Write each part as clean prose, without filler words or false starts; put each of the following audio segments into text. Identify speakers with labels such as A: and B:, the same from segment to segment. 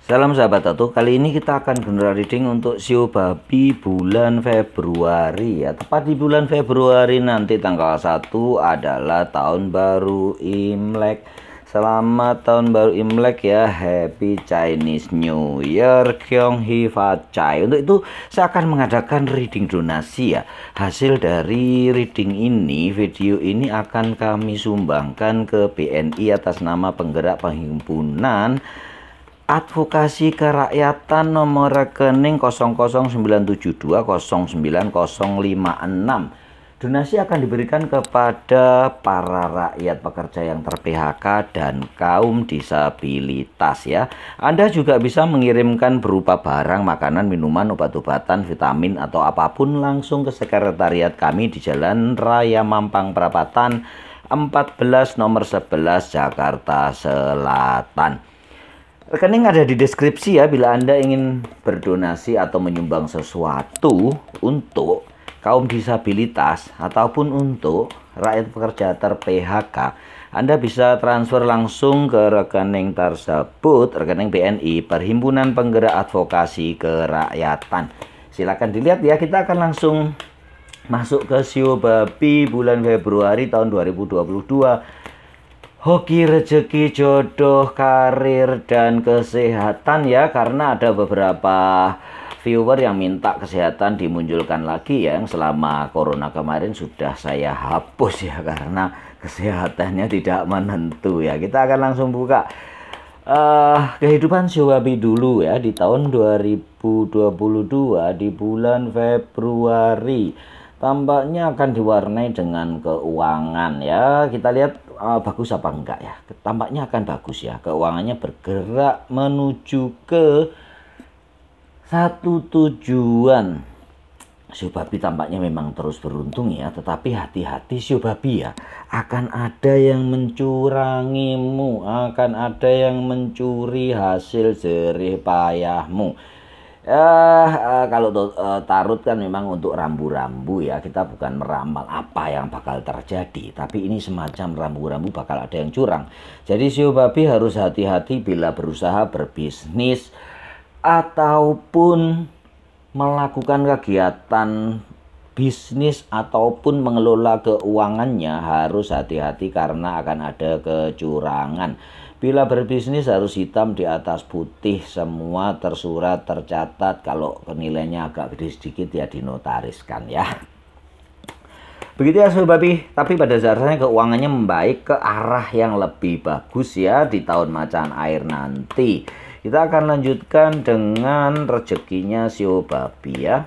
A: Salam sahabat tato, kali ini kita akan general reading untuk Shio Babi bulan Februari ya. Tepat di bulan Februari nanti tanggal 1 adalah tahun baru Imlek. Selamat tahun baru Imlek ya, Happy Chinese New Year, Kyong Hee Fat Chai. Untuk itu saya akan mengadakan reading donasi ya. Hasil dari reading ini, video ini akan kami sumbangkan ke BNI atas nama Penggerak Perhimpunan Advokasi Kerakyatan nomor rekening 0097209056. Donasi akan diberikan kepada para rakyat pekerja yang ter-PHK dan kaum disabilitas ya. Anda juga bisa mengirimkan berupa barang, makanan, minuman, obat-obatan, vitamin atau apapun langsung ke sekretariat kami di Jalan Raya Mampang Perapatan 14 nomor 11 Jakarta Selatan. Rekening ada di deskripsi ya, bila Anda ingin berdonasi atau menyumbang sesuatu untuk kaum disabilitas ataupun untuk rakyat pekerja ter-PHK, Anda bisa transfer langsung ke rekening tersebut, rekening BNI, Perhimpunan Penggerak Advokasi Kerakyatan. Silakan dilihat ya, kita akan langsung masuk ke Shio Babi bulan Februari tahun 2022. Hoki, rezeki, jodoh, karir, dan kesehatan ya, karena ada beberapa viewer yang minta kesehatan dimunculkan lagi ya, yang selama corona kemarin sudah saya hapus ya karena kesehatannya tidak menentu ya. Kita akan langsung buka kehidupan Shio Babi dulu ya di tahun 2022 di bulan Februari. Tampaknya akan diwarnai dengan keuangan ya. Kita lihat bagus apa enggak ya. Tampaknya akan bagus ya. Keuangannya bergerak menuju ke satu tujuan. Shio Babi tampaknya memang terus beruntung ya. Tetapi hati-hati Shio Babi ya. Akan ada yang mencurangimu. Akan ada yang mencuri hasil jerih payahmu. Kalau tarot kan memang untuk rambu-rambu ya, kita bukan meramal apa yang bakal terjadi, tapi ini semacam rambu-rambu bakal ada yang curang. Jadi Shio Babi harus hati-hati bila berusaha berbisnis ataupun melakukan kegiatan bisnis ataupun mengelola keuangannya, harus hati-hati karena akan ada kecurangan. Bila berbisnis harus hitam di atas putih, semua tersurat, tercatat. Kalau nilainya agak gede sedikit ya dinotariskan ya. Begitu ya Shio Babi. Tapi pada dasarnya keuangannya membaik ke arah yang lebih bagus ya di tahun macan air nanti. Kita akan lanjutkan dengan rezekinya Shio Babi ya.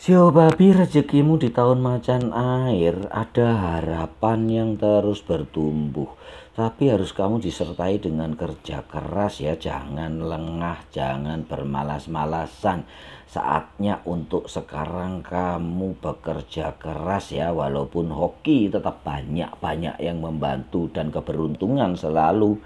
A: Shio Babi, rezekimu di tahun macan air ada harapan yang terus bertumbuh. Tapi harus kamu disertai dengan kerja keras ya. Jangan lengah, jangan bermalas-malasan. Saatnya untuk sekarang kamu bekerja keras ya. Walaupun hoki tetap banyak yang membantu dan keberuntungan selalu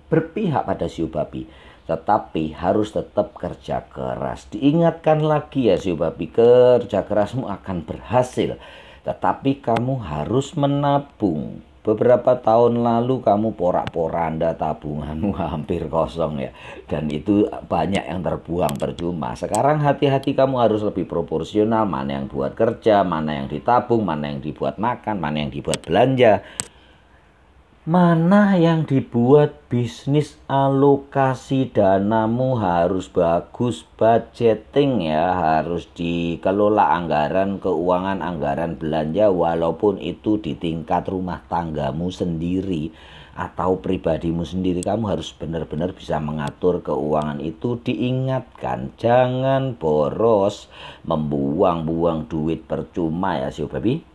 A: berpihak pada Shio Babi. Tetapi harus tetap kerja keras. Diingatkan lagi ya Shio Babi, kerja kerasmu akan berhasil. Tetapi kamu harus menabung. Beberapa tahun lalu kamu porak-poranda, tabunganmu hampir kosong ya. Dan itu banyak yang terbuang percuma. Sekarang hati-hati, kamu harus lebih proporsional. Mana yang buat kerja, mana yang ditabung, mana yang dibuat makan, mana yang dibuat belanja. Mana yang dibuat bisnis, alokasi danamu harus bagus, budgeting ya, harus dikelola anggaran keuangan, anggaran belanja, walaupun itu di tingkat rumah tanggamu sendiri atau pribadimu sendiri, kamu harus benar-benar bisa mengatur keuangan itu. Diingatkan, jangan boros, membuang-buang duit percuma ya Shio Babi.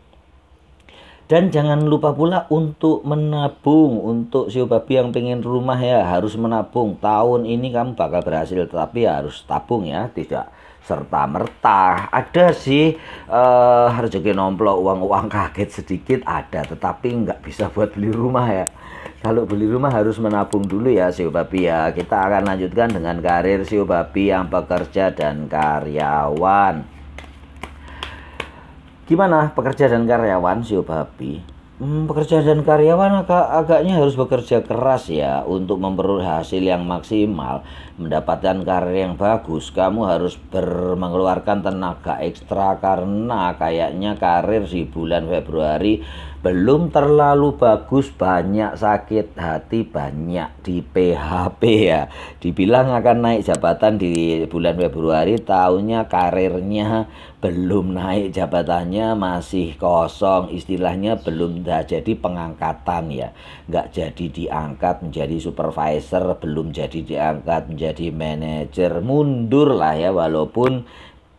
A: Dan jangan lupa pula untuk menabung. Untuk Shio Babi yang pengen rumah ya harus menabung. Tahun ini kamu bakal berhasil, tetapi harus tabung ya, tidak serta-merta. Ada sih rezeki nomplok, uang-uang kaget sedikit ada, tetapi nggak bisa buat beli rumah ya. Kalau beli rumah harus menabung dulu ya Shio Babi ya. Kita akan lanjutkan dengan karir Shio Babi yang pekerja dan karyawan. Gimana pekerja dan karyawan Shio Babi? Pekerja dan karyawan agaknya harus bekerja keras ya untuk memperoleh hasil yang maksimal, mendapatkan karir yang bagus. Kamu harus mengeluarkan tenaga ekstra karena kayaknya karir di bulan Februari belum terlalu bagus, banyak sakit hati, banyak di PHP ya. Dibilang akan naik jabatan di bulan Februari, tahunnya karirnya belum naik jabatannya, masih kosong, istilahnya belum jadi pengangkatan ya, nggak jadi diangkat menjadi supervisor, belum jadi diangkat menjadi manajer, mundur lah ya, walaupun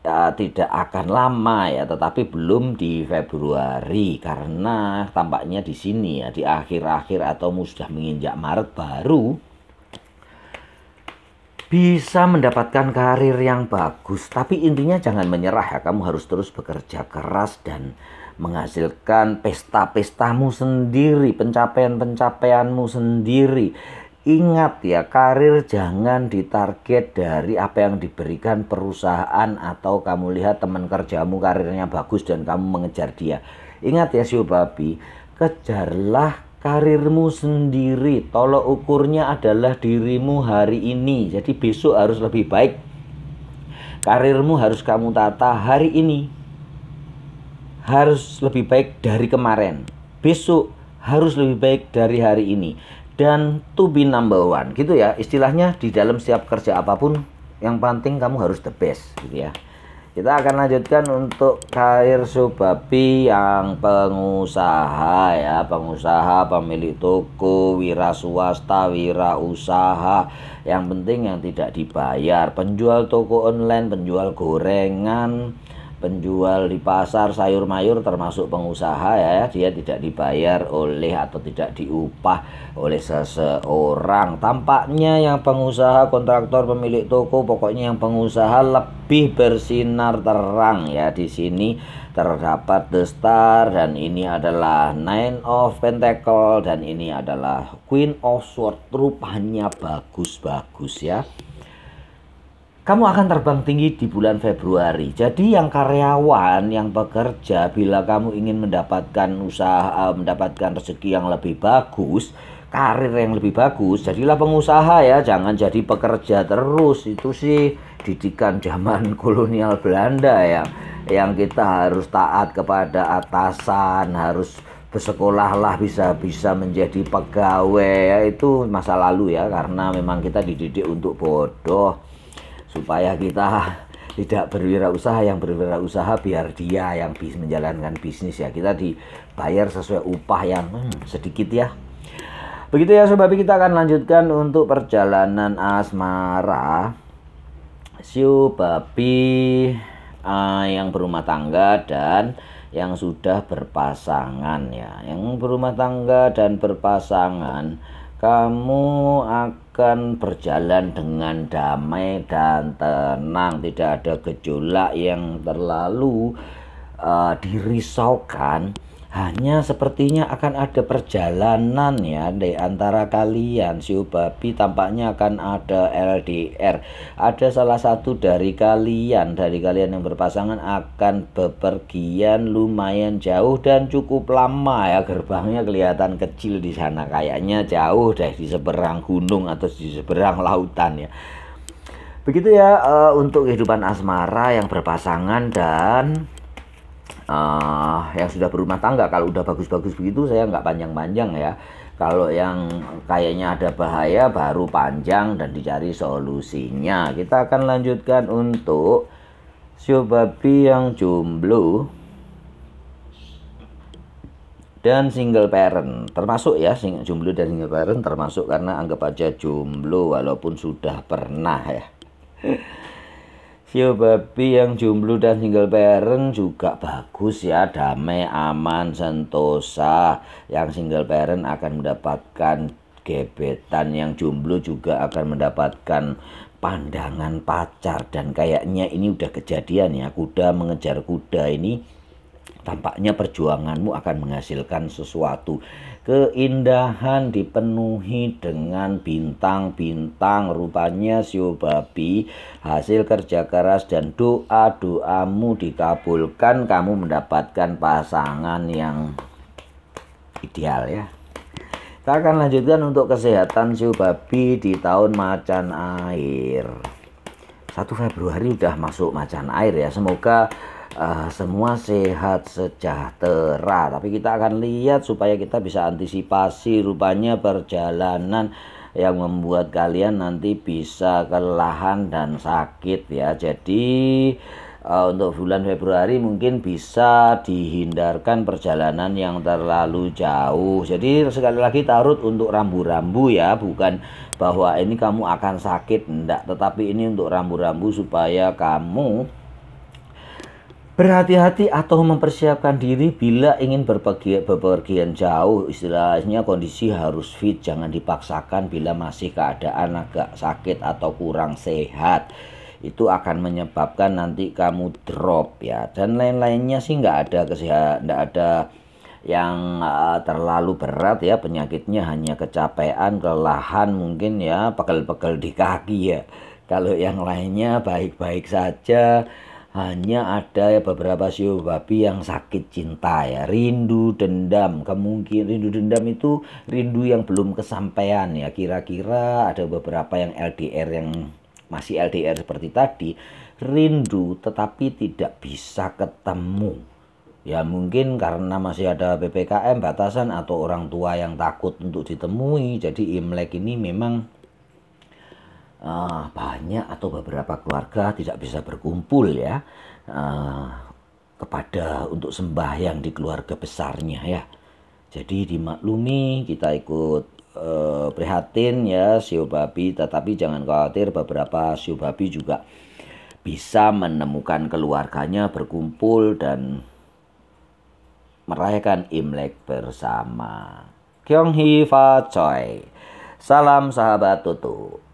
A: ya, tidak akan lama ya, tetapi belum di Februari karena tampaknya di sini ya di akhir-akhir atau sudah menginjak Maret baru bisa mendapatkan karir yang bagus. Tapi intinya jangan menyerah ya, kamu harus terus bekerja keras dan menghasilkan pesta-pestamu sendiri, pencapaian-pencapaianmu sendiri. Ingat ya, karir jangan ditarget dari apa yang diberikan perusahaan atau kamu lihat teman kerjamu karirnya bagus dan kamu mengejar dia. Ingat ya Sio Babi, kejarlah karirmu sendiri. Tolok ukurnya adalah dirimu hari ini. Jadi besok harus lebih baik. Karirmu harus kamu tata hari ini. Harus lebih baik dari kemarin. Besok harus lebih baik dari hari ini. Dan to be number one gitu ya, istilahnya di dalam setiap kerja apapun yang penting kamu harus the best gitu ya. Kita akan lanjutkan untuk karir Sobabi yang pengusaha ya, pengusaha, pemilik toko, wira swasta, wira usaha. Yang penting yang tidak dibayar, penjual toko online, penjual gorengan, penjual di pasar sayur mayur termasuk pengusaha ya, dia tidak dibayar oleh atau tidak diupah oleh seseorang. Tampaknya yang pengusaha, kontraktor, pemilik toko, pokoknya yang pengusaha lebih bersinar terang ya. Di sini terdapat The Star dan ini adalah Nine of Pentacle dan ini adalah Queen of Swords. Rupanya bagus-bagus ya. Kamu akan terbang tinggi di bulan Februari. Jadi yang karyawan, yang bekerja, bila kamu ingin mendapatkan usaha, mendapatkan rezeki yang lebih bagus, karir yang lebih bagus, jadilah pengusaha ya. Jangan jadi pekerja terus. Itu sih didikan zaman kolonial Belanda ya. Yang kita harus taat kepada atasan, harus bersekolahlah bisa menjadi pegawai ya. Itu masa lalu ya, karena memang kita dididik untuk bodoh. Supaya kita tidak berwirausaha, yang berwirausaha biar dia yang bisa menjalankan bisnis ya. Kita dibayar sesuai upah yang sedikit ya. Begitu ya Sobat, kita akan lanjutkan untuk perjalanan asmara Sio Babi yang berumah tangga dan yang sudah berpasangan ya. Yang berumah tangga dan berpasangan, kamu akan berjalan dengan damai dan tenang, tidak ada gejolak yang terlalu dirisaukan. Hanya sepertinya akan ada perjalanan ya di antara kalian. Sio Babi tampaknya akan ada LDR. Ada salah satu dari kalian yang berpasangan akan bepergian lumayan jauh dan cukup lama ya. Gerbangnya kelihatan kecil di sana, kayaknya jauh deh, di seberang gunung atau di seberang lautan ya. Begitu ya untuk kehidupan asmara yang berpasangan dan yang sudah berumah tangga. Kalau udah bagus-bagus begitu saya nggak panjang-panjang ya. Kalau yang kayaknya ada bahaya baru panjang dan dicari solusinya. Kita akan lanjutkan untuk Sio Babi yang jomblo dan single parent, termasuk ya jomblo dan single parent termasuk, karena anggap aja jomblo walaupun sudah pernah ya. Sio Babi yang jomblo dan single parent juga bagus ya, damai, aman, sentosa. Yang single parent akan mendapatkan gebetan, yang jomblo juga akan mendapatkan pandangan pacar. Dan kayaknya ini udah kejadian ya, kuda mengejar kuda ini. Tampaknya perjuanganmu akan menghasilkan sesuatu. Keindahan dipenuhi dengan bintang-bintang. Rupanya Sio Babi, hasil kerja keras dan doa-doamu dikabulkan. Kamu mendapatkan pasangan yang ideal ya. Kita akan lanjutkan untuk kesehatan siu babi di tahun macan air. 1 Februari udah masuk macan air ya. Semoga semua sehat sejahtera. Tapi kita akan lihat supaya kita bisa antisipasi. Rupanya perjalanan yang membuat kalian nanti bisa kelelahan dan sakit ya. Jadi untuk bulan Februari mungkin bisa dihindarkan perjalanan yang terlalu jauh. Jadi sekali lagi tarot untuk rambu-rambu ya, bukan bahwa ini kamu akan sakit, enggak, tetapi ini untuk rambu-rambu supaya kamu berhati-hati atau mempersiapkan diri bila ingin bepergian jauh. Istilahnya kondisi harus fit, jangan dipaksakan bila masih keadaan agak sakit atau kurang sehat. Itu akan menyebabkan nanti kamu drop ya, dan lain-lainnya sih nggak ada yang terlalu berat ya, penyakitnya hanya kecapean, kelelahan mungkin ya, pegel-pegel di kaki ya. Kalau yang lainnya baik-baik saja, hanya ada beberapa siu babi yang sakit cinta ya, rindu dendam. Kemungkinan rindu dendam itu rindu yang belum kesampaian ya, kira-kira ada beberapa yang LDR, yang masih LDR seperti tadi, rindu tetapi tidak bisa ketemu ya, mungkin karena masih ada PPKM batasan atau orang tua yang takut untuk ditemui. Jadi Imlek ini memang banyak atau beberapa keluarga tidak bisa berkumpul ya, kepada untuk sembahyang di keluarga besarnya ya. Jadi dimaklumi, kita ikut prihatin ya siu babi, tetapi jangan khawatir, beberapa siu babi juga bisa menemukan keluarganya, berkumpul dan merayakan Imlek bersama. Kyung hee fa choi. Salam sahabat tutu.